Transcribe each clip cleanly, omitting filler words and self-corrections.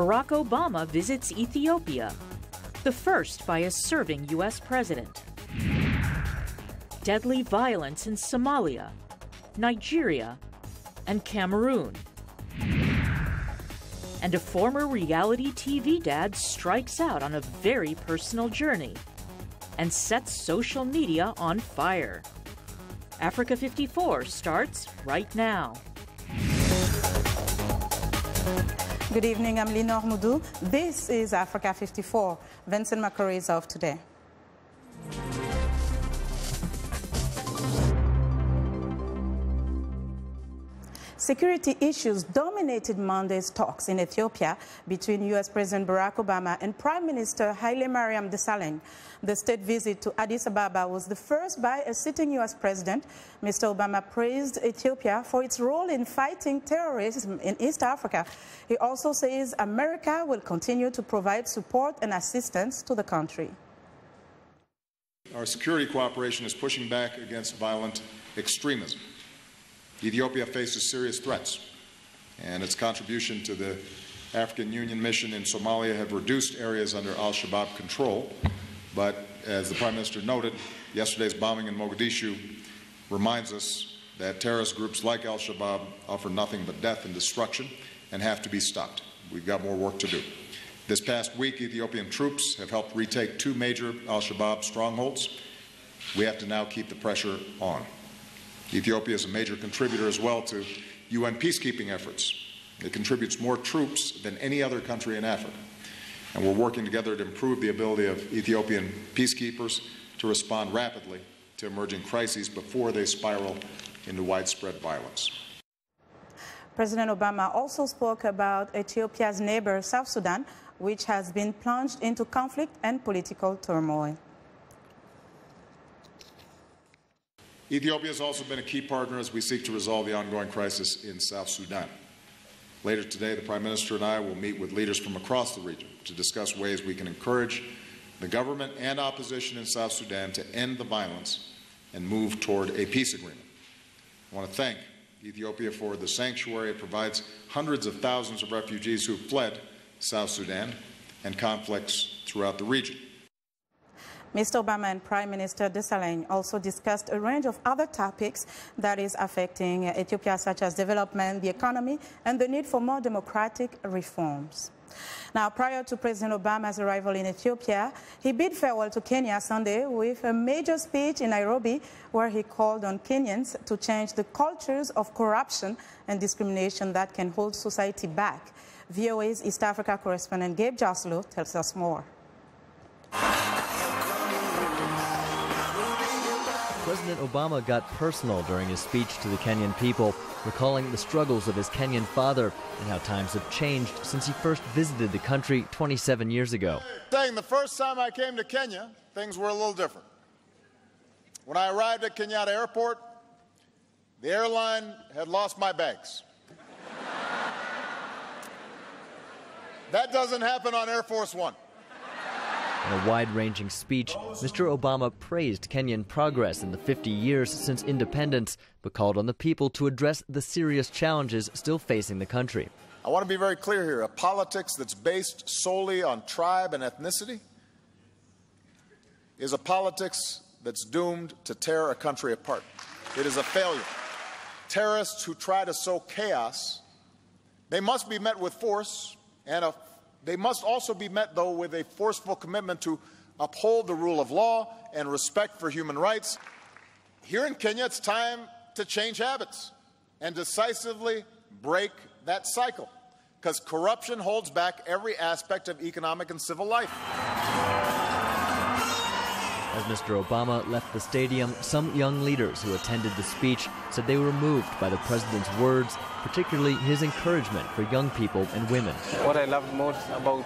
Barack Obama visits Ethiopia, the first by a serving U.S. president. Deadly violence in Somalia, Nigeria, and Cameroon. And a former reality TV dad strikes out on a very personal journey and sets social media on fire. Africa 54 starts right now. Good evening, I'm Linor Moudou. This is Africa 54. Vincent Makori is off today. Security issues dominated Monday's talks in Ethiopia between U.S. President Barack Obama and Prime Minister Haile Mariam Desalegn. The state visit to Addis Ababa was the first by a sitting U.S. president. Mr. Obama praised Ethiopia for its role in fighting terrorism in East Africa. He also says America will continue to provide support and assistance to the country. Our security cooperation is pushing back against violent extremism. Ethiopia faces serious threats, and its contribution to the African Union mission in Somalia have reduced areas under al-Shabaab control. But as the Prime Minister noted, yesterday's bombing in Mogadishu reminds us that terrorist groups like al-Shabaab offer nothing but death and destruction and have to be stopped. We've got more work to do. This past week, Ethiopian troops have helped retake 2 major al-Shabaab strongholds. We have to now keep the pressure on. Ethiopia is a major contributor as well to UN peacekeeping efforts. It contributes more troops than any other country in Africa. And we're working together to improve the ability of Ethiopian peacekeepers to respond rapidly to emerging crises before they spiral into widespread violence. President Obama also spoke about Ethiopia's neighbor, South Sudan, which has been plunged into conflict and political turmoil. Ethiopia has also been a key partner as we seek to resolve the ongoing crisis in South Sudan. Later today, the Prime Minister and I will meet with leaders from across the region to discuss ways we can encourage the government and opposition in South Sudan to end the violence and move toward a peace agreement. I want to thank Ethiopia for the sanctuary it provides hundreds of thousands of refugees who have fled South Sudan and conflicts throughout the region. Mr. Obama and Prime Minister Desalegn also discussed a range of other topics that is affecting Ethiopia, such as development, the economy, and the need for more democratic reforms. Now, prior to President Obama's arrival in Ethiopia, he bid farewell to Kenya Sunday with a major speech in Nairobi where he called on Kenyans to change the cultures of corruption and discrimination that can hold society back. VOA's East Africa correspondent Gabe Joslo tells us more. President Obama got personal during his speech to the Kenyan people, recalling the struggles of his Kenyan father and how times have changed since he first visited the country 27 years ago. Saying the first time I came to Kenya, things were a little different. When I arrived at Kenyatta Airport, the airline had lost my bags. That doesn't happen on Air Force One. In a wide-ranging speech, Mr. Obama praised Kenyan progress in the 50 years since independence, but called on the people to address the serious challenges still facing the country. I want to be very clear here. A politics that's based solely on tribe and ethnicity is a politics that's doomed to tear a country apart. It is a failure. Terrorists who try to sow chaos, they must be met with force, and they must also be met, though, with a forceful commitment to uphold the rule of law and respect for human rights. Here in Kenya, it's time to change habits and decisively break that cycle, because corruption holds back every aspect of economic and civil life. As Mr. Obama left the stadium, some young leaders who attended the speech said they were moved by the president's words, particularly his encouragement for young people and women. What I loved most about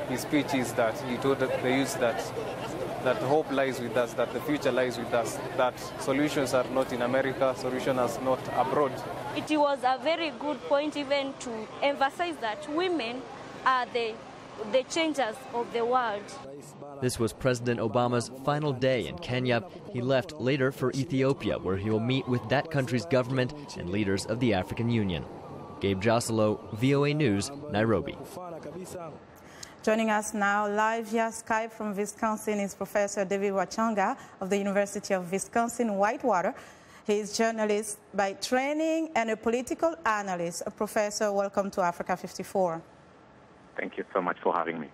his speech is that he told the youth that hope lies with us, that the future lies with us, that solutions are not in America, solutions are not abroad. It was a very good point even to emphasize that women are the changers of the world. This was President Obama's final day in Kenya. He left later for Ethiopia, where he will meet with that country's government and leaders of the African Union. Gabe Joselo, VOA News, Nairobi. Joining us now live via Skype from Wisconsin is Professor David Wachanga of the University of Wisconsin-Whitewater. He is a journalist by training and a political analyst. Professor, welcome to Africa 54. Thank you so much for having me.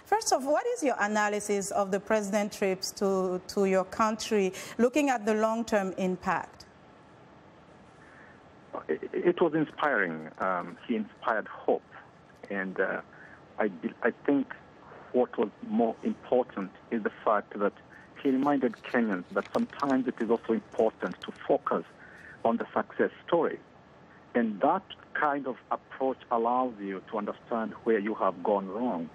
First off, what is your analysis of the president's trips to your country, looking at the long-term impact? It was inspiring. He inspired hope. And I think what was more important is the fact that he reminded Kenyans that sometimes it is also important to focus on the success story. And that kind of approach allows you to understand where you have gone wrong.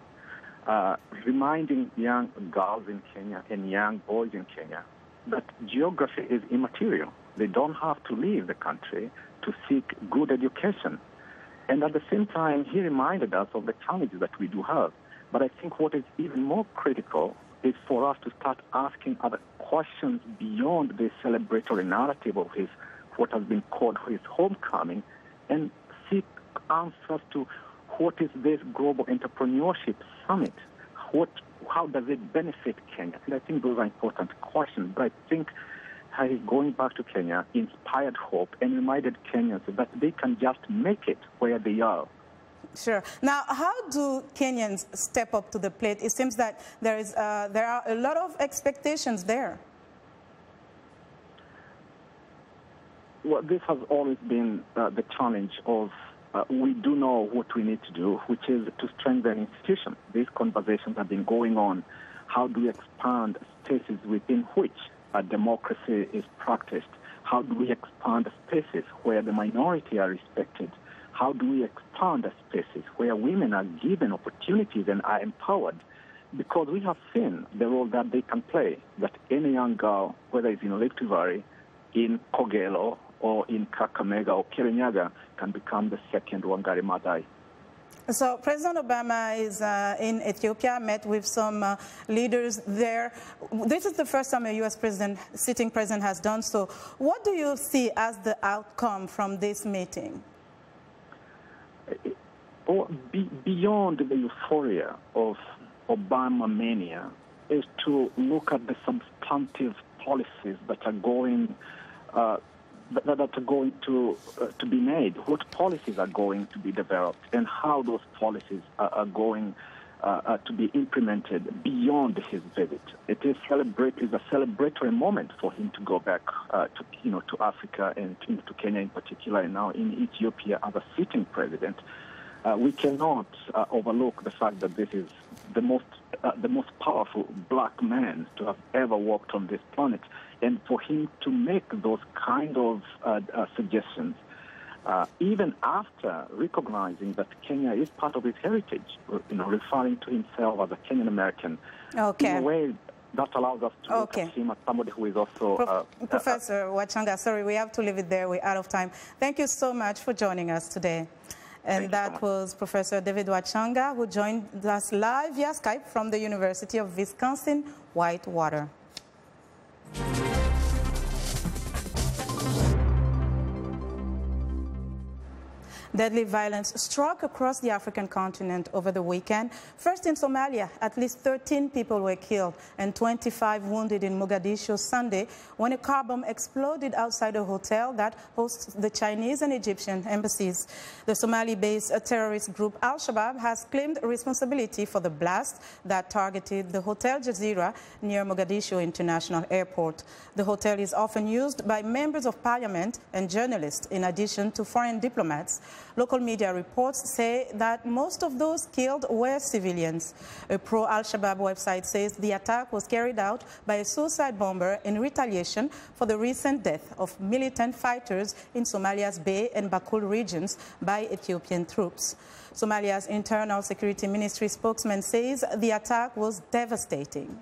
Reminding young girls in Kenya and young boys in Kenya that geography is immaterial. They don't have to leave the country to seek good education. And at the same time, he reminded us of the challenges that we do have. But I think what is even more critical is for us to start asking other questions beyond the celebratory narrative of his, what has been called his homecoming, and seek answers to what is this global entrepreneurship summit? How does it benefit Kenya? And I think those are important questions. But I think his going back to Kenya inspired hope and reminded Kenyans that they can just make it where they are. Sure. Now, how do Kenyans step up to the plate? It seems that there are a lot of expectations there. Well, this has always been the challenge of we do know what we need to do, which is to strengthen institutions. These conversations have been going on. How do we expand spaces within which democracy is practiced? How do we expand spaces where the minority are respected? How do we expand spaces where women are given opportunities and are empowered? Because we have seen the role that they can play, that any young girl, whether it's in Lake Valley, in Kogelo, or in Kakamega or Kirinyaga, can become the second Wangari Maathai. So President Obama is in Ethiopia, met with some leaders there. This is the first time a U.S. sitting president has done so. What do you see as the outcome from this meeting? Beyond the euphoria of Obama mania is to look at the substantive policies that are going to be made, what policies are going to be developed, and how those policies are going to be implemented beyond his visit. It is a celebratory moment for him to go back to Africa and to Kenya in particular, and now in Ethiopia as a sitting president. We cannot overlook the fact that this is the most powerful black man to have ever walked on this planet, and for him to make those kind of suggestions, even after recognizing that Kenya is part of his heritage, referring to himself as a Kenyan American, in a way that allows us to look at him as somebody who is also... Professor Wachanga, sorry, we have to leave it there. We're out of time. Thank you so much for joining us today. And that was Professor David Wachanga, who joined us live via Skype from the University of Wisconsin-Whitewater. Deadly violence struck across the African continent over the weekend. First in Somalia, at least 13 people were killed and 25 wounded in Mogadishu Sunday when a car bomb exploded outside a hotel that hosts the Chinese and Egyptian embassies. The Somali-based terrorist group Al-Shabaab has claimed responsibility for the blast that targeted the Hotel Jazeera near Mogadishu International Airport. The hotel is often used by members of parliament and journalists, in addition to foreign diplomats. Local media reports say that most of those killed were civilians. A pro-Al-Shabaab website says the attack was carried out by a suicide bomber in retaliation for the recent death of militant fighters in Somalia's Bay and Bakul regions by Ethiopian troops. Somalia's Internal Security Ministry spokesman says the attack was devastating.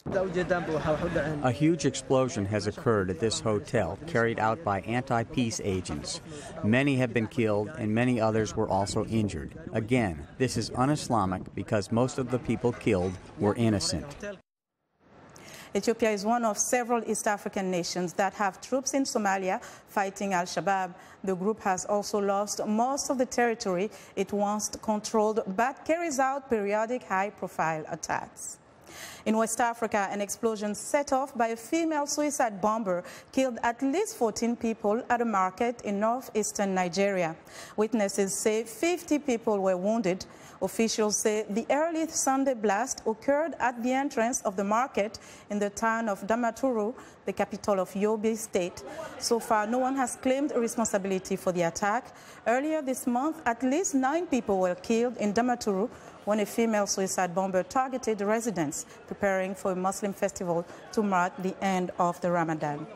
A huge explosion has occurred at this hotel, carried out by anti-peace agents. Many have been killed and many others were also injured. Again, this is un-Islamic because most of the people killed were innocent. Ethiopia is one of several East African nations that have troops in Somalia fighting Al-Shabaab. The group has also lost most of the territory it once controlled, but carries out periodic high-profile attacks. In West Africa, an explosion set off by a female suicide bomber killed at least 14 people at a market in northeastern Nigeria. Witnesses say 50 people were wounded. Officials say the early Sunday blast occurred at the entrance of the market in the town of Damaturu, the capital of Yobe State. So far, no one has claimed responsibility for the attack. Earlier this month, at least 9 people were killed in Damaturu when a female suicide bomber targeted residents preparing for a Muslim festival to mark the end of the Ramadan.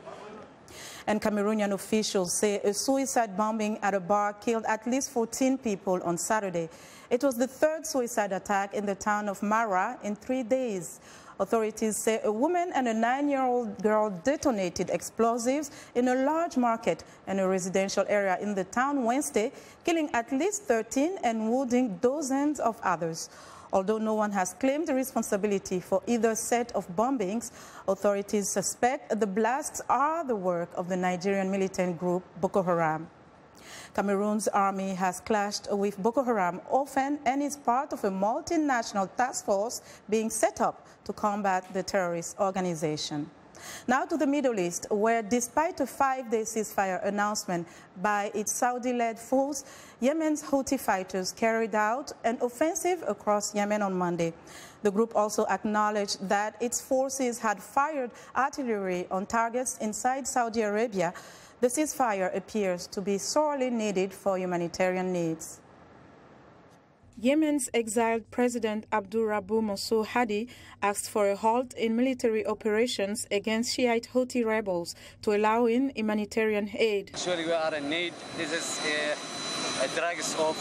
And Cameroonian officials say a suicide bombing at a bar killed at least 14 people on Saturday. It was the third suicide attack in the town of Mara in 3 days. Authorities say a woman and a 9-year-old girl detonated explosives in a large market and a residential area in the town Wednesday, killing at least 13 and wounding dozens of others. Although no one has claimed responsibility for either set of bombings, authorities suspect the blasts are the work of the Nigerian militant group Boko Haram. Cameroon's army has clashed with Boko Haram often and is part of a multinational task force being set up to combat the terrorist organization. Now to the Middle East, where despite a 5-day ceasefire announcement by its Saudi-led force, Yemen's Houthi fighters carried out an offensive across Yemen on Monday. The group also acknowledged that its forces had fired artillery on targets inside Saudi Arabia. The ceasefire appears to be sorely needed for humanitarian needs. Yemen's exiled President Abdurrabbu Mansur Hadi asked for a halt in military operations against Shiite Houthi rebels to allow in humanitarian aid. Actually, we are in need. This is a drugs of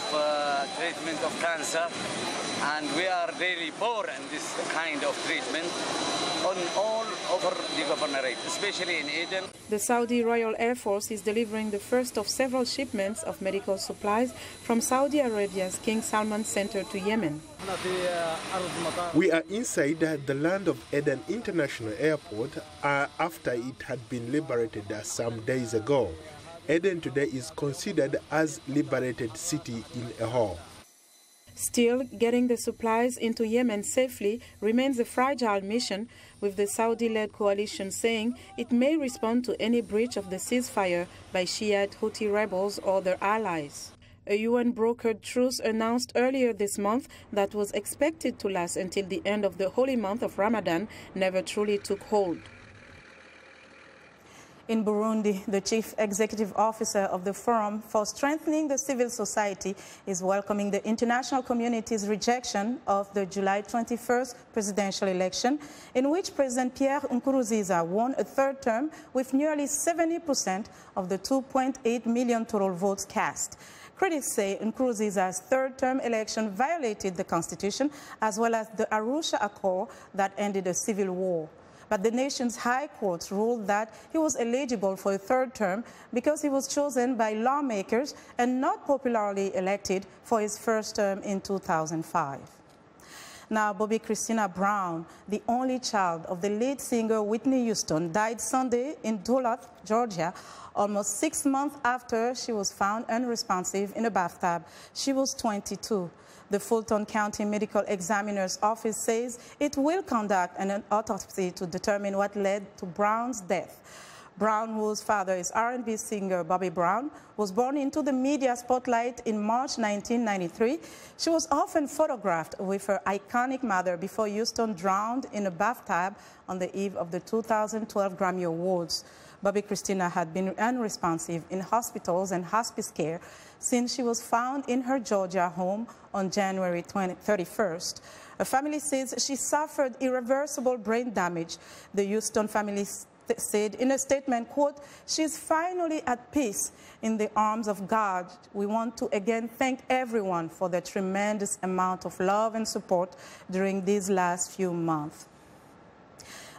treatment of cancer, and we are really poor in this kind of treatment on all over the governorate, especially in Aden. The Saudi Royal Air Force is delivering the first of several shipments of medical supplies from Saudi Arabia's King Salman Center to Yemen. We are inside the land of Aden International Airport after it had been liberated some days ago. Aden today is considered as liberated city in a whole. Still, getting the supplies into Yemen safely remains a fragile mission, with the Saudi-led coalition saying it may respond to any breach of the ceasefire by Shiite Houthi rebels or their allies. A UN-brokered truce announced earlier this month that was expected to last until the end of the holy month of Ramadan never truly took hold. In Burundi, the chief executive officer of the Forum for Strengthening the Civil Society is welcoming the international community's rejection of the July 21st presidential election, in which President Pierre Nkurunziza won a third term with nearly 70% of the 2.8 million total votes cast. Critics say Nkurunziza's third-term election violated the constitution as well as the Arusha Accord that ended a civil war. But the nation's high courts ruled that he was eligible for a third term because he was chosen by lawmakers and not popularly elected for his first term in 2005. Now, Bobby Christina Brown, the only child of the lead singer Whitney Houston, died Sunday in Duluth, Georgia, almost 6 months after she was found unresponsive in a bathtub. She was 22. The Fulton County Medical Examiner's Office says it will conduct an autopsy to determine what led to Brown's death. Brown, whose father is R&B singer Bobby Brown, was born into the media spotlight in March 1993. She was often photographed with her iconic mother before Houston drowned in a bathtub on the eve of the 2012 Grammy Awards. Bobby Christina had been unresponsive in hospitals and hospice care since she was found in her Georgia home on January 31st. Her family says she suffered irreversible brain damage. The Houston family said in a statement, quote, "She's finally at peace in the arms of God. We want to again thank everyone for the tremendous amount of love and support during these last few months."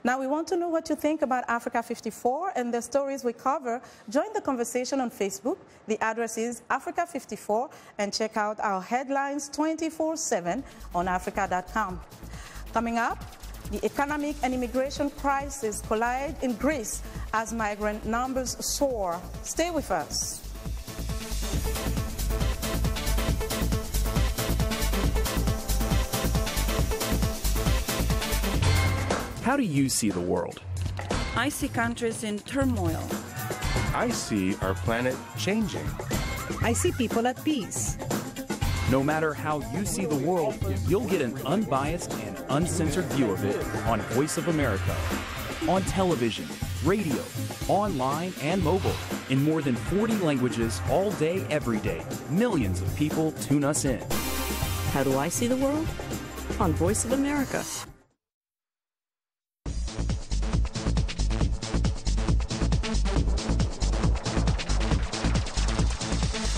Now, we want to know what you think about Africa 54 and the stories we cover. Join the conversation on Facebook. The address is Africa 54, and check out our headlines 24/7 on Africa.com. Coming up, The economic and immigration crisis collide in Greece as migrant numbers soar. Stay with us. How do you see the world? I see countries in turmoil. I see our planet changing. I see people at peace. No matter how you see the world, you'll get an unbiased and uncensored view of it on Voice of America. On television, radio, online, and mobile. In more than 40 languages all day, every day. Millions of people tune us in. How do I see the world? On Voice of America.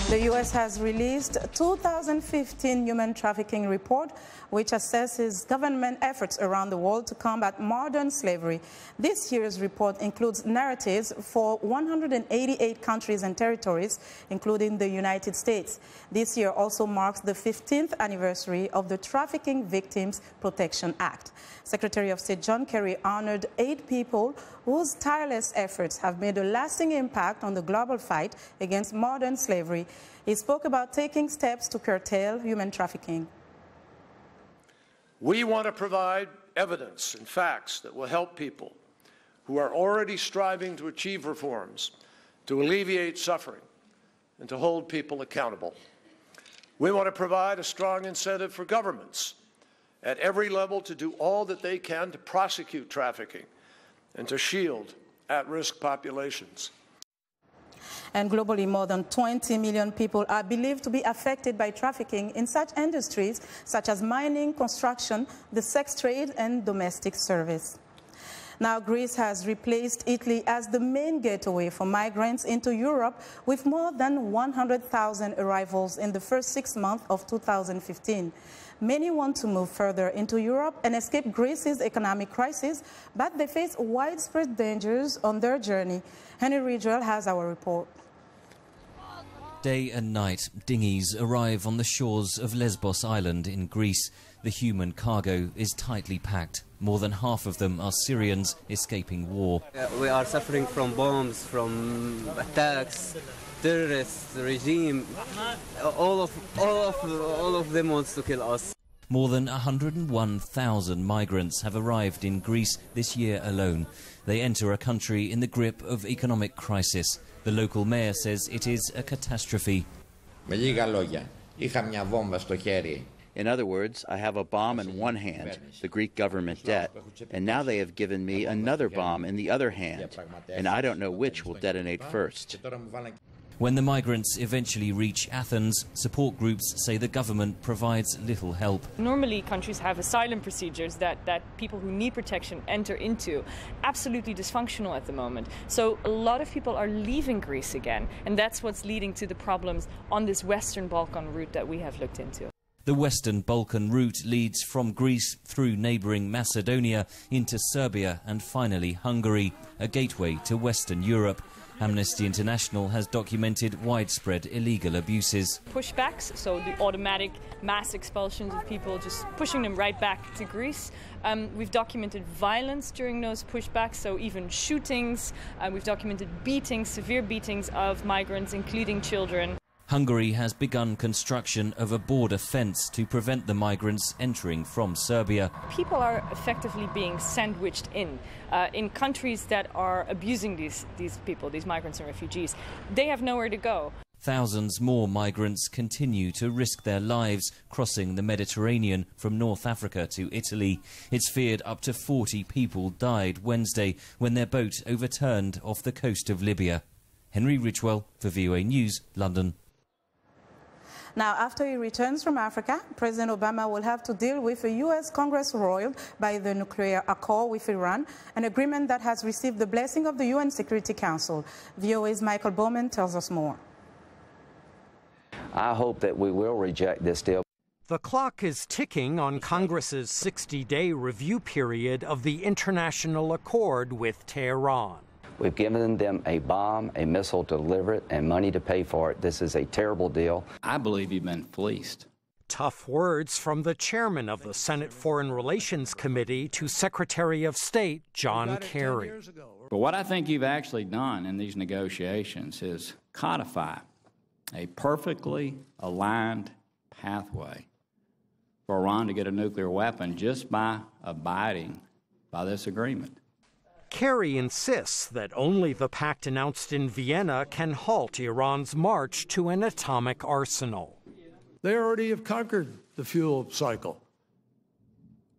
The U.S. has released a 2015 human trafficking report, which assesses government efforts around the world to combat modern slavery. This year's report includes narratives for 188 countries and territories, including the United States. This year also marks the 15th anniversary of the Trafficking Victims Protection Act. Secretary of State John Kerry honored 8 people whose tireless efforts have made a lasting impact on the global fight against modern slavery. He spoke about taking steps to curtail human trafficking. We want to provide evidence and facts that will help people who are already striving to achieve reforms, to alleviate suffering, and to hold people accountable. We want to provide a strong incentive for governments at every level to do all that they can to prosecute trafficking and to shield at-risk populations. And globally, more than 20 million people are believed to be affected by trafficking in such industries such as mining, construction, the sex trade, and domestic service. Now, Greece has replaced Italy as the main gateway for migrants into Europe, with more than 100,000 arrivals in the first 6 months of 2015. Many want to move further into Europe and escape Greece's economic crisis, but they face widespread dangers on their journey. Henry Ridgwell has our report. Day and night, dinghies arrive on the shores of Lesbos Island in Greece. The human cargo is tightly packed. More than half of them are Syrians escaping war. We are suffering from bombs, from attacks, terrorists, regime. All of them wants to kill us. More than 101,000 migrants have arrived in Greece this year alone. They enter a country in the grip of economic crisis. The local mayor says it is a catastrophe. In other words, I have a bomb in one hand, the Greek government debt, and now they have given me another bomb in the other hand, and I don't know which will detonate first. When the migrants eventually reach Athens, support groups say the government provides little help. Normally, countries have asylum procedures that people who need protection enter into. Absolutely dysfunctional at the moment. So a lot of people are leaving Greece again, and that's what's leading to the problems on this Western Balkan route that we have looked into. The Western Balkan route leads from Greece through neighbouring Macedonia into Serbia and finally Hungary, a gateway to Western Europe. Amnesty International has documented widespread illegal abuses. Pushbacks, so the automatic mass expulsions of people, just pushing them right back to Greece. We've documented violence during those pushbacks, so even shootings. We've documented beatings, severe beatings of migrants, including children. Hungary has begun construction of a border fence to prevent the migrants entering from Serbia. People are effectively being sandwiched in countries that are abusing these people, these migrants and refugees. They have nowhere to go. Thousands more migrants continue to risk their lives crossing the Mediterranean from North Africa to Italy. It's feared up to 40 people died Wednesday when their boat overturned off the coast of Libya. Henry Ridgwell for VOA News, London. Now, after he returns from Africa, President Obama will have to deal with a U.S. Congress roiled by the nuclear accord with Iran, an agreement that has received the blessing of the UN Security Council. VOA's Michael Bowman tells us more. I hope that we will reject this deal. The clock is ticking on Congress's 60-day review period of the international accord with Tehran. We've given them a bomb, a missile to deliver it, and money to pay for it. This is a terrible deal. I believe you've been fleeced. Tough words from the chairman of the Senate Foreign Relations Committee to Secretary of State John Kerry. But what I think you've actually done in these negotiations is codify a perfectly aligned pathway for Iran to get a nuclear weapon just by abiding by this agreement. Kerry insists that only the pact announced in Vienna can halt Iran's march to an atomic arsenal. They already have conquered the fuel cycle.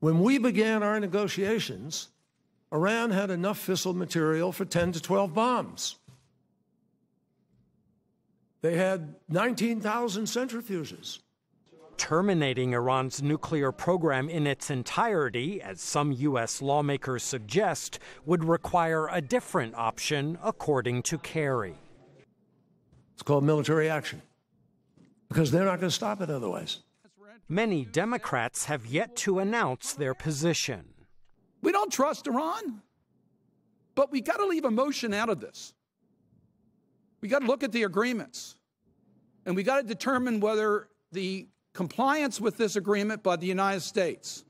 When we began our negotiations, Iran had enough fissile material for 10 to 12 bombs. They had 19,000 centrifuges. Terminating Iran's nuclear program in its entirety, as some U.S. lawmakers suggest, would require a different option, according to Kerry. It's called military action, because they're not going to stop it otherwise. Many Democrats have yet to announce their position. We don't trust Iran, but we got to leave emotion out of this. We got to look at the agreements, and we got to determine whether the compliance with this agreement by the United States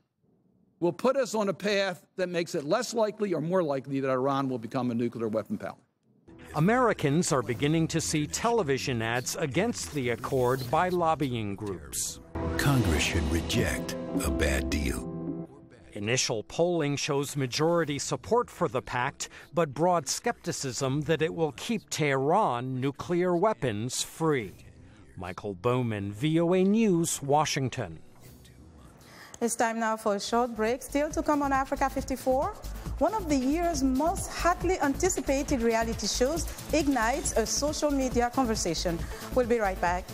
will put us on a path that makes it less likely or more likely that Iran will become a nuclear weapon power. Americans are beginning to see television ads against the accord by lobbying groups. Congress should reject a bad deal. Initial polling shows majority support for the pact, but broad skepticism that it will keep Tehran nuclear weapons free. Michael Bowman, VOA News, Washington. It's time now for a short break. Still to come on Africa 54, one of the year's most hotly anticipated reality shows ignites a social media conversation. We'll be right back.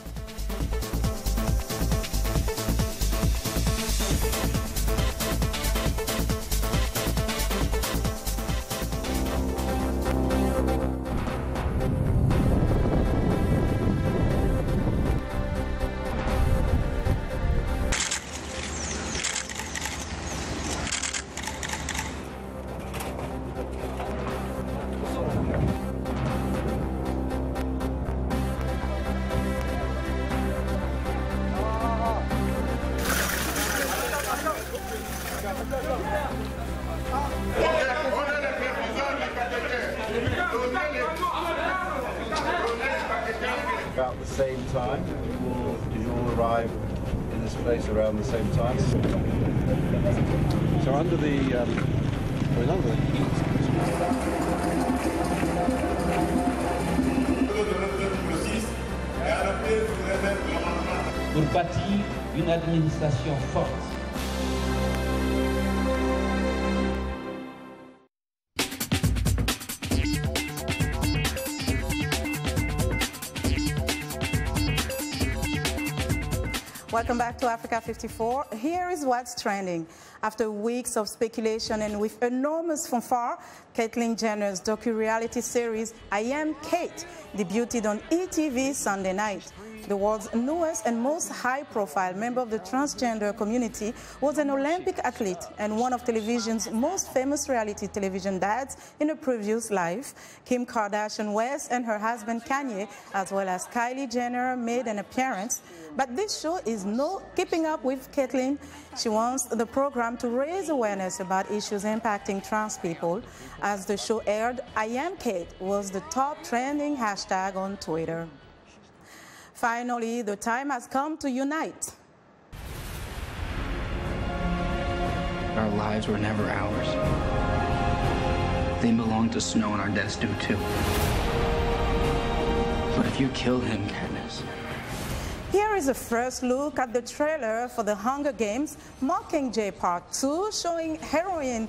About the same time, did you all arrive in this place around the same time? So under the heat. Pour bâtir une administration forte. Welcome back to Africa 54. Here is what's trending. After weeks of speculation and with enormous fanfare, Caitlyn Jenner's docu-reality series, I Am Kate, debuted on ETV Sunday night. The world's newest and most high-profile member of the transgender community was an Olympic athlete and one of television's most famous reality television dads in a previous life. Kim Kardashian West and her husband Kanye, as well as Kylie Jenner, made an appearance. But this show is no keeping up with Caitlyn. She wants the program to raise awareness about issues impacting trans people. As the show aired, I Am Kate was the top trending hashtag on Twitter. Finally, the time has come to unite. Our lives were never ours. They belong to Snow, and our deaths do too. But if you kill him, Katniss... Here is a first look at the trailer for the Hunger Games Mockingjay Part 2, showing heroine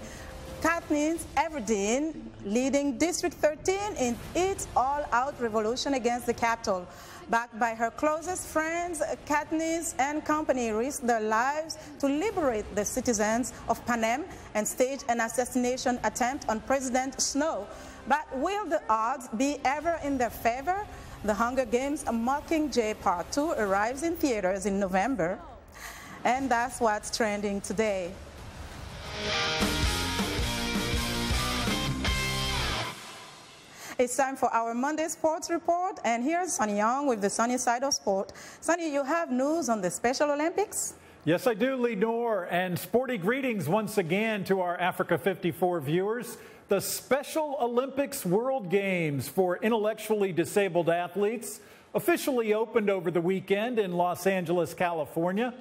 Katniss Everdeen leading District 13 in its all-out revolution against the Capitol. Backed by her closest friends, Katniss and company risked their lives to liberate the citizens of Panem and stage an assassination attempt on President Snow. But will the odds be ever in their favor? The Hunger Games Mockingjay Part 2 arrives in theaters in November. And that's what's trending today. It's time for our Monday Sports Report, and here's Sonny Young with the sunny side of sport. Sonny, you have news on the Special Olympics? Yes, I do, Lenore, and sporty greetings once again to our Africa 54 viewers. The Special Olympics World Games for intellectually disabled athletes officially opened over the weekend in Los Angeles, California.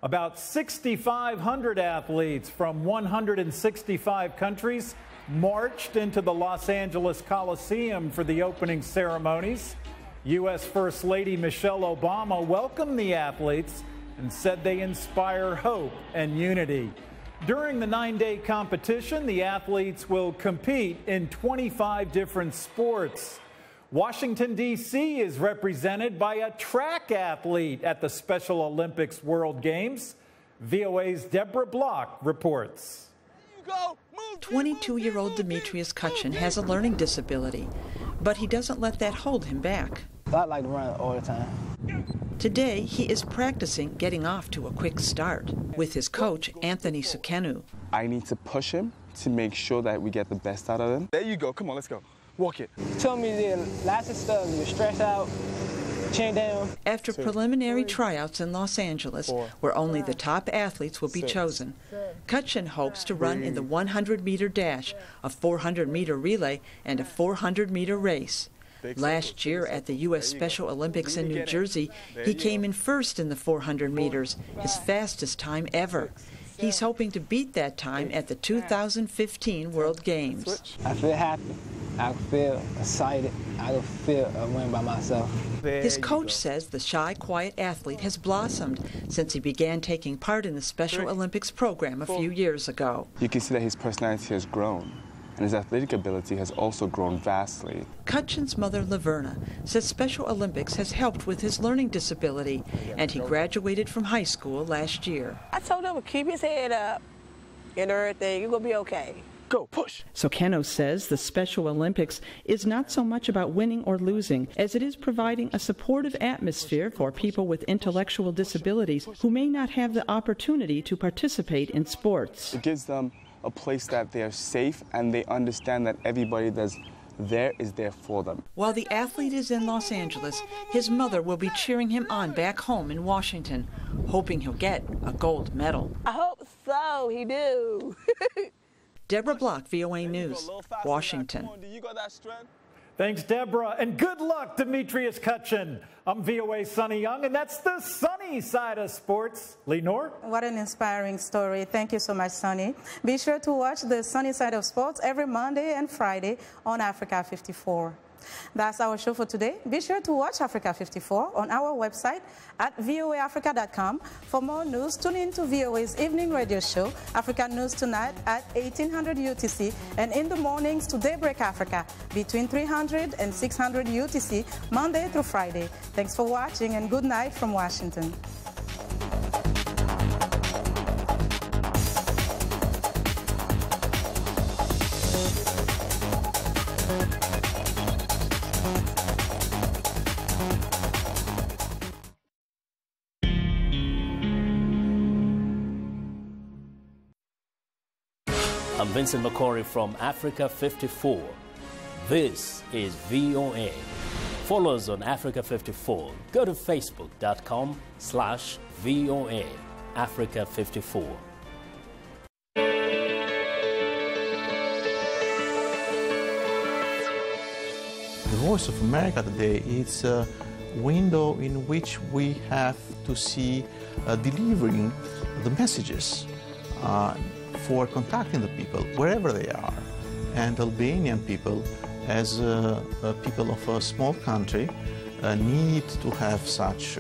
About 6,500 athletes from 165 countries marched into the Los Angeles Coliseum for the opening ceremonies. U.S. First Lady Michelle Obama welcomed the athletes and said they inspire hope and unity. During the 9-day competition, the athletes will compete in 25 different sports. Washington, D.C. is represented by a track athlete at the Special Olympics World Games. VOA's Deborah Block reports. 22-year-old Demetrius Cutchin has a learning disability, but he doesn't let that hold him back. I like to run all the time. Today, he is practicing getting off to a quick start with his coach, Anthony Sukenu. I need to push him to make sure that we get the best out of him. There you go. Come on, let's go. Walk it. Told me the lots of stuff, you stretch out, chin down. After preliminary tryouts in Los Angeles, where only the top athletes will be chosen, Cutchin hopes to run in the 100-meter dash, a 400-meter relay, and a 400-meter race. Last year at the U.S. Special Olympics in New Jersey, he came in first in the 400 meters, his fastest time ever. He's hoping to beat that time at the 2015 World Games. I feel happy. I feel excited. I feel a win by myself. His coach says the shy, quiet athlete has blossomed since he began taking part in the Special Olympics program a few years ago. You can see that his personality has grown, and his athletic ability has also grown vastly. Cutchin's mother, Laverna, says Special Olympics has helped with his learning disability, and he graduated from high school last year. I told him to keep his head up and everything. You're going to be okay. Go, push. Sukenu says the Special Olympics is not so much about winning or losing as it is providing a supportive atmosphere for people with intellectual disabilities who may not have the opportunity to participate in sports. It gives them a place that they're safe and they understand that everybody that's there is there for them. While the athlete is in Los Angeles, his mother will be cheering him on back home in Washington, hoping he'll get a gold medal. I hope so, he do. Deborah Block, VOA News, Washington. Thanks, Deborah, and good luck, Demetrius Cutchin. I'm VOA Sonny Young, and that's the sunny side of sports. Lenore? What an inspiring story. Thank you so much, Sonny. Be sure to watch the sunny side of sports every Monday and Friday on Africa 54. That's our show for today. Be sure to watch Africa 54 on our website at voaafrica.com. For more news, tune in to VOA's evening radio show, Africa News Tonight, at 1800 UTC, and in the mornings to Daybreak Africa, between 300 and 600 UTC, Monday through Friday. Thanks for watching, and good night from Washington. I'm Vincent Makori from Africa 54. This is VOA. Follow us on Africa 54. Go to facebook.com/VOA Africa 54. The Voice of America today is a window in which we have to see delivering the messages for contacting the people wherever they are. And Albanian people, as people of a small country, need to have such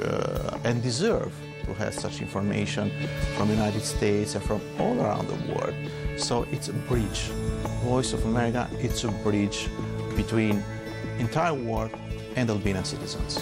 and deserve to have such information from the United States and from all around the world. So it's a bridge. Voice of America, it's a bridge between entire world and Albanian citizens.